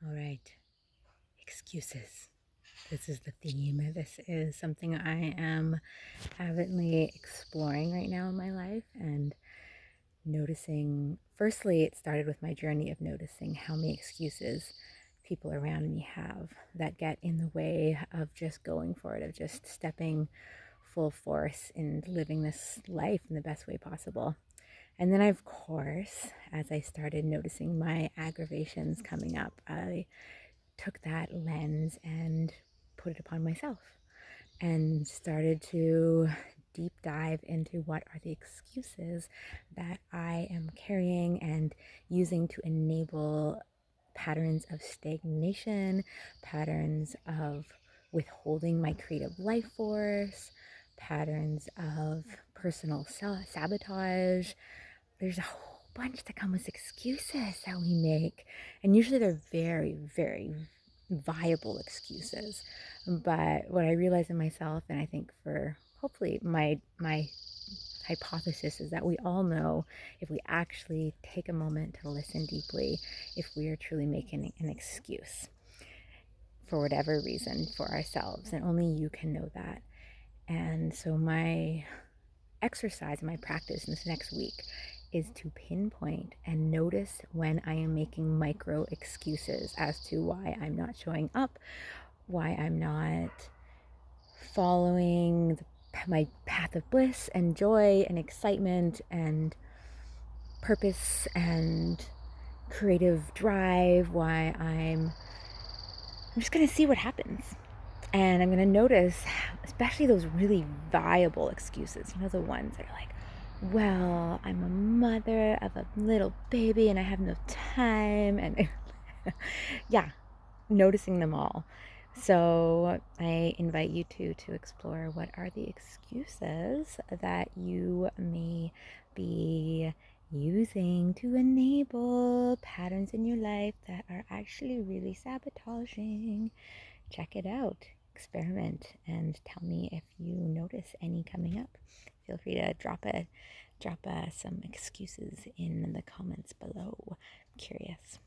All right, excuses. This is the theme. This is something I am avidly exploring right now in my life and noticing. Firstly, it started with my journey of noticing how many excuses people around me have that get in the way of just going for it, of just stepping full force in living this life in the best way possible. And then, of course, as I started noticing my aggravations coming up, I took that lens and put it upon myself and started to deep dive into what are the excuses that I am carrying and using to enable patterns of stagnation, patterns of withholding my creative life force, patterns of personal sabotage. There's a whole bunch that come with excuses that we make, and usually they're very, very viable excuses. But what I realize in myself, and I think for hopefully my hypothesis, is that we all know, if we actually take a moment to listen deeply, if we are truly making an excuse for whatever reason for ourselves, and only you can know that. And so my exercise, my practice in this next week, is to pinpoint and notice when I am making micro excuses as to why I'm not showing up, why I'm not following my path of bliss and joy and excitement and purpose and creative drive, why I'm just going to see what happens. And I'm going to notice, especially those really viable excuses, the ones that are like, well, I'm a mother of a little baby and I have no time. And yeah, noticing them all. So I invite you to explore what are the excuses that you may be using to enable patterns in your life that are actually really sabotaging. Check it out, experiment, and tell me if you notice any coming up. Feel free to drop some excuses in the comments below. I'm curious.